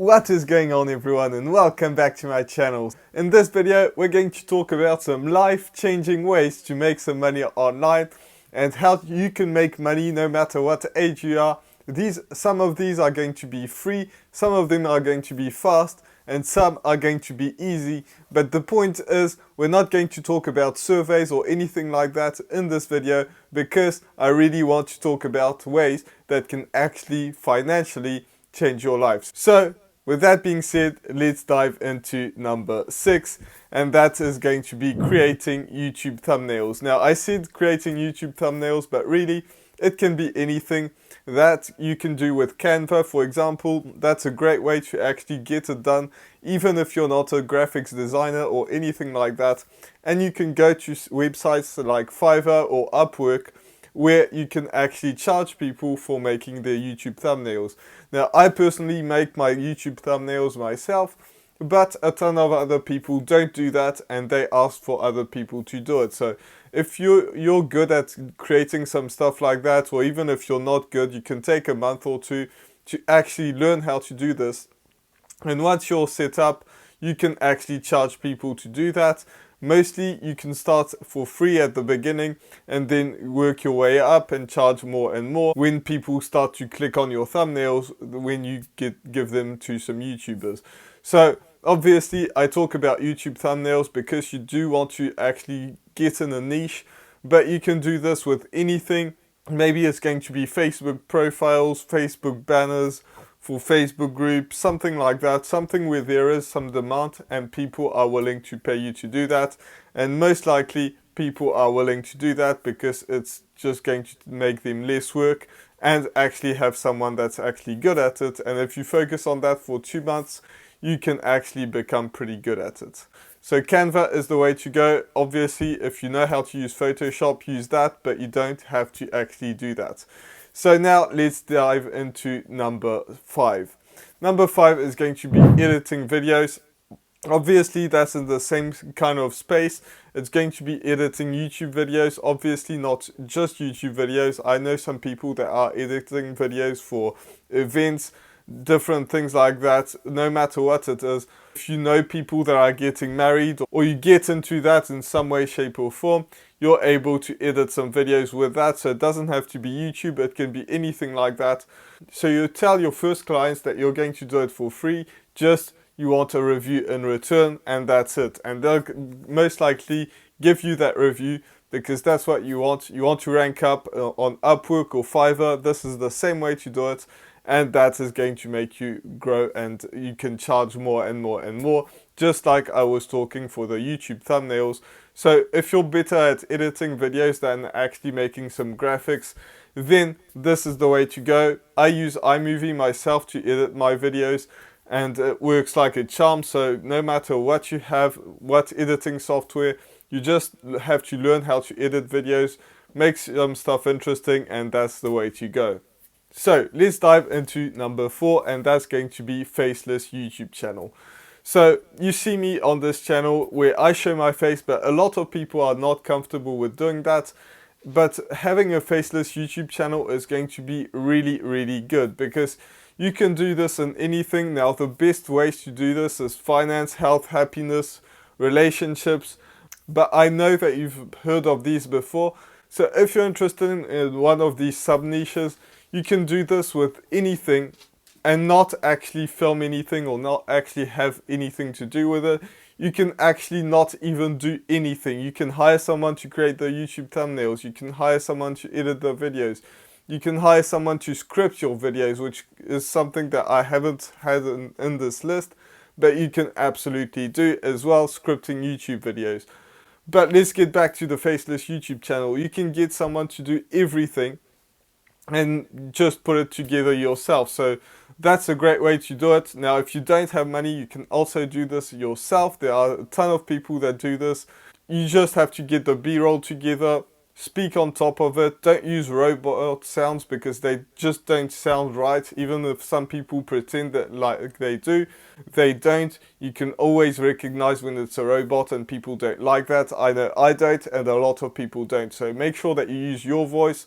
What is going on, everyone, and welcome back to my channel. In this video we're going to talk about some life-changing ways to make some money online and how you can make money no matter what age you are. Some of these are going to be free, some of them are going to be fast, and some are going to be easy. But the point is, we're not going to talk about surveys or anything like that in this video, because I really want to talk about ways that can actually financially change your life. So with that being said, let's dive into number 6, and that is going to be creating YouTube thumbnails. Now, I said creating YouTube thumbnails, but really it can be anything that you can do with Canva, for example. That's a great way to actually get it done, even if you're not a graphics designer or anything like that. And you can go to websites like Fiverr or Upwork, where you can actually charge people for making their YouTube thumbnails. Now, I personally make my YouTube thumbnails myself, but a ton of other people don't do that, and they ask for other people to do it. So if you're good at creating some stuff like that, or even if you're not good, you can take a month or two to actually learn how to do this. And once you're set up, you can actually charge people to do that. Mostly you can start for free at the beginning and then work your way up and charge more and more when people start to click on your thumbnails, when you give them to some YouTubers. So obviously I talk about YouTube thumbnails because you do want to actually get in a niche, but you can do this with anything. Maybe it's going to be Facebook profiles, Facebook banners, for Facebook groups, something like that, something where there is some demand and people are willing to pay you to do that. And most likely people are willing to do that because it's just going to make them less work and actually have someone that's actually good at it. And if you focus on that for 2 months, you can actually become pretty good at it. So Canva is the way to go. Obviously, if you know how to use Photoshop, use that, but you don't have to actually do that. So now let's dive into number 5. Number 5 is going to be editing videos. Obviously, that's in the same kind of space. It's going to be editing YouTube videos. Obviously, not just YouTube videos. I know some people that are editing videos for events, different things like that, no matter what it is. If you know people that are getting married, or you get into that in some way, shape or form, you're able to edit some videos with that. So it doesn't have to be YouTube, it can be anything like that. So you tell your first clients that you're going to do it for free, just you want a review in return, and that's it. And they'll most likely give you that review because that's what you want. You want to rank up on Upwork or Fiverr. This is the same way to do it. And that is going to make you grow, and you can charge more and more and more, just like I was talking for the YouTube thumbnails. So if you're better at editing videos than actually making some graphics, then this is the way to go. I use iMovie myself to edit my videos, and it works like a charm. So no matter what you have, what editing software, you just have to learn how to edit videos, make some stuff interesting, and that's the way to go. So let's dive into number 4, and that's going to be Faceless YouTube channel. So you see me on this channel where I show my face, but a lot of people are not comfortable with doing that. But having a faceless YouTube channel is going to be really, really good because you can do this in anything. Now, the best ways to do this is finance, health, happiness, relationships. But I know that you've heard of these before. So if you're interested in one of these sub-niches, you can do this with anything and not actually film anything or not actually have anything to do with it. You can actually not even do anything. You can hire someone to create the YouTube thumbnails. You can hire someone to edit the videos. You can hire someone to script your videos, which is something that I haven't had in this list, but you can absolutely do as well, scripting YouTube videos. But let's get back to the Faceless YouTube channel. You can get someone to do everything and just put it together yourself. So that's a great way to do it. Now, if you don't have money, you can also do this yourself. There are a ton of people that do this. You just have to get the B-roll together, speak on top of it. Don't use robot sounds because they just don't sound right. Even if some people pretend that like they do, they don't. You can always recognize when it's a robot, and people don't like that. I know I don't, and a lot of people don't. So make sure that you use your voice,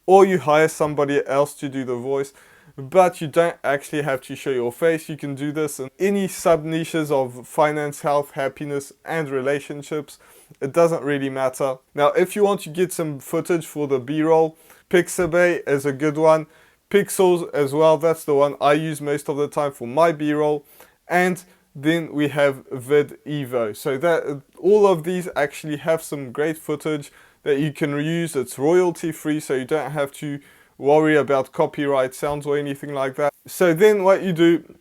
or you hire somebody else to do the voice. but you don't actually have to show your face. You can do this in any sub niches of finance, health, happiness, and relationships. It doesn't really matter. Now, if you want to get some footage for the B-roll, Pixabay is a good one. Pixels as well, that's the one I use most of the time for my B-roll. And then we have VidEvo. So that all of these actually have some great footage that you can reuse. It's royalty free, so you don't have to worry about copyright sounds or anything like that. So then what you do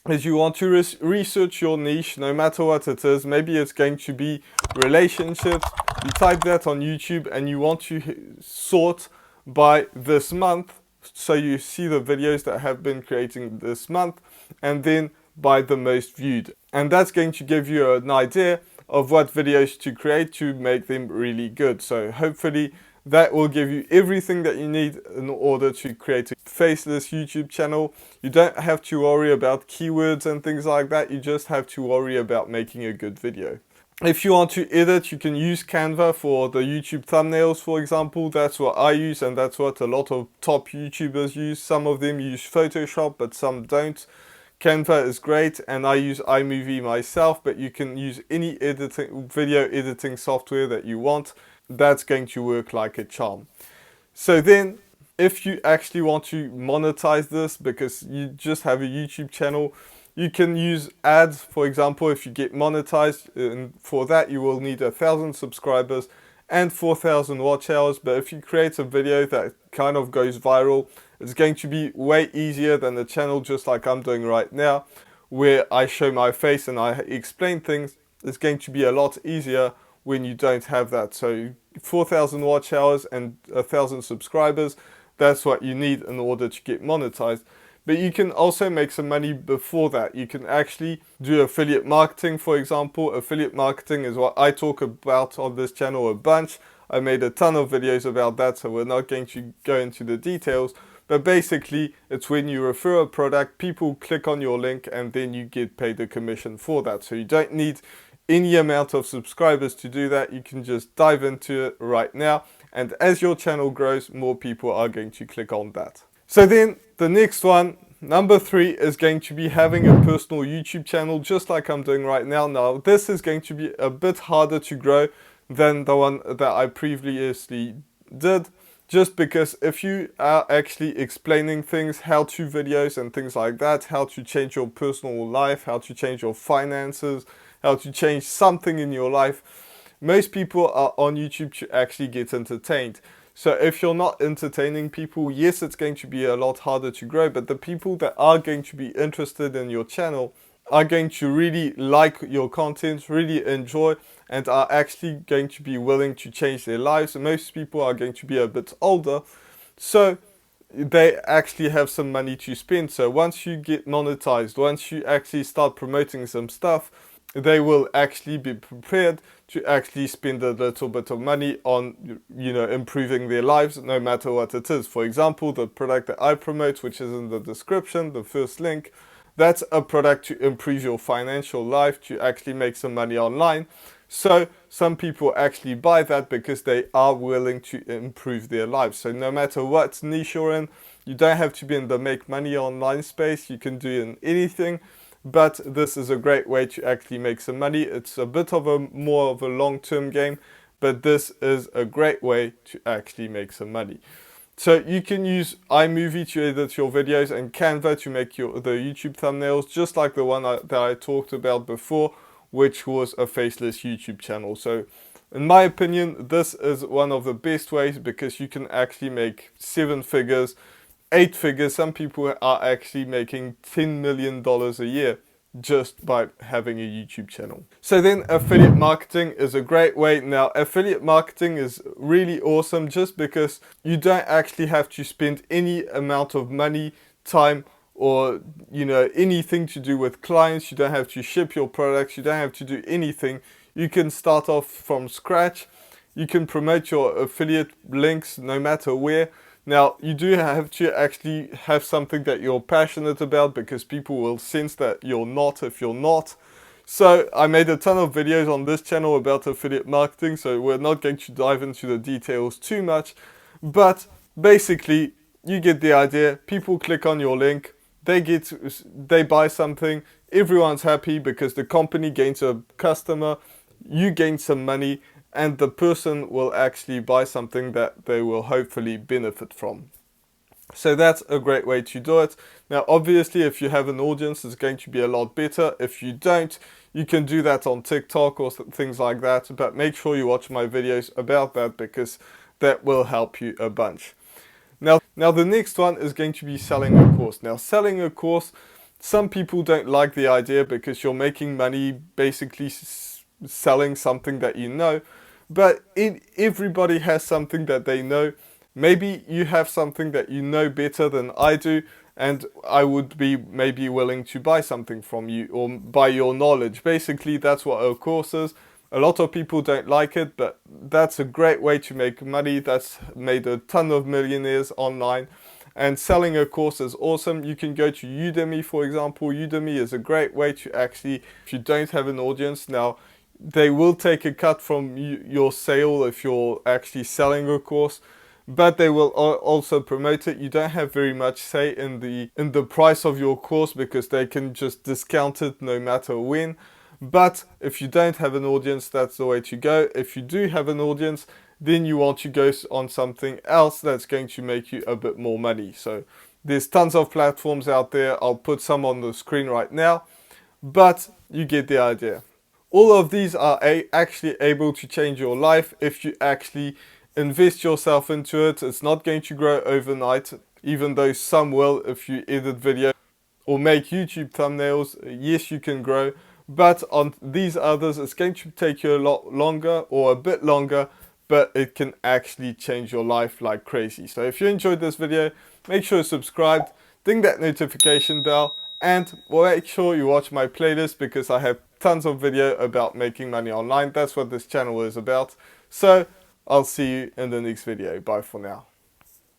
is you want to research your niche, no matter what it is. Maybe it's going to be relationships. You type that on YouTube and you want to sort by this month. So you see the videos that have been creating this month, and then by the most viewed. And that's going to give you an idea of what videos to create to make them really good. So hopefully that will give you everything that you need in order to create a faceless YouTube channel. You don't have to worry about keywords and things like that. You just have to worry about making a good video. If you want to edit, you can use Canva for the YouTube thumbnails, for example. That's what I use, and that's what a lot of top YouTubers use. Some of them use Photoshop, but some don't. Canva is great, and I use iMovie myself, but you can use any video editing software that you want. That's going to work like a charm. So then, if you actually want to monetize this, because you just have a YouTube channel, you can use ads. For example, if you get monetized, and for that you will need 1,000 subscribers and 4,000 watch hours. But if you create a video that kind of goes viral, it's going to be way easier than a channel just like I'm doing right now, where I show my face and I explain things. It's going to be a lot easier when you don't have that. So 4,000 watch hours and 1,000 subscribers, that's what you need in order to get monetized. But you can also make some money before that. You can actually do affiliate marketing, for example. Affiliate marketing is what I talk about on this channel a bunch. I made a ton of videos about that, so we're not going to go into the details. But basically, it's when you refer a product, people click on your link, and then you get paid a commission for that. So you don't need any amount of subscribers to do that. You can just dive into it right now. And as your channel grows, more people are going to click on that. So then the next one, number 3, is going to be having a personal YouTube channel, just like I'm doing right now. Now, this is going to be a bit harder to grow than the one that I previously did, just because if you are actually explaining things, how-to videos and things like that, how to change your personal life, how to change your finances, how to change something in your life, most people are on YouTube to actually get entertained. So if you're not entertaining people, yes, it's going to be a lot harder to grow, but the people that are going to be interested in your channel are going to really like your content, really enjoy, and are actually going to be willing to change their lives. And most people are going to be a bit older, so they actually have some money to spend. So once you get monetized, once you actually start promoting some stuff, they will actually be prepared to actually spend a little bit of money on, improving their lives, no matter what it is. For example, the product that I promote, which is in the description, the first link, that's a product to improve your financial life, to actually make some money online. So some people actually buy that because they are willing to improve their lives. So no matter what niche you're in, you don't have to be in the make money online space. You can do in anything. But this is a great way to actually make some money. It's a bit of a more of a long-term game, but this is a great way to actually make some money. So you can use iMovie to edit your videos and Canva to make the YouTube thumbnails, just like the one that I talked about before, which was a faceless YouTube channel. So in my opinion, this is one of the best ways because you can actually make 7 figures, 8 figures. Some people are actually making $10 million a year just by having a YouTube channel. So then affiliate marketing is a great way. Now, affiliate marketing is really awesome just because you don't actually have to spend any amount of money, time, or anything to do with clients. You don't have to ship your products. You don't have to do anything. You can start off from scratch. You can promote your affiliate links no matter where. Now, you do have to actually have something that you're passionate about because people will sense that you're not if you're not. So I made a ton of videos on this channel about affiliate marketing, so we're not going to dive into the details too much. But basically, you get the idea. People click on your link, they buy something, everyone's happy because the company gains a customer, you gain some money, and the person will actually buy something that they will hopefully benefit from. So that's a great way to do it. Now, obviously, if you have an audience, it's going to be a lot better. If you don't, you can do that on TikTok or things like that. But make sure you watch my videos about that because that will help you a bunch. Now the next one is going to be selling a course. Now, selling a course, some people don't like the idea because you're making money basically selling something that you know. But everybody has something that they know. Maybe you have something that you know better than I do, and I would be maybe willing to buy something from you or buy your knowledge. Basically, that's what a course is. A lot of people don't like it, but that's a great way to make money. That's made a ton of millionaires online. And selling a course is awesome. You can go to Udemy, for example. Udemy is a great way to actually, if you don't have an audience, now they will take a cut from your sale if you're actually selling a course, but they will also promote it. You don't have very much say in the price of your course because they can just discount it no matter when. But if you don't have an audience, that's the way to go. If you do have an audience, then you want to go on something else that's going to make you a bit more money. So there's tons of platforms out there. I'll put some on the screen right now, but you get the idea. All of these are actually able to change your life if you actually invest yourself into it. It's not going to grow overnight, even though some will if you edit video or make YouTube thumbnails. Yes, you can grow, but on these others, it's going to take you a lot longer or a bit longer, but it can actually change your life like crazy. So if you enjoyed this video, make sure you subscribe, ding that notification bell, and make sure you watch my playlist because I have tons of video about making money online. That's what this channel is about. So I'll see you in the next video. Bye for now.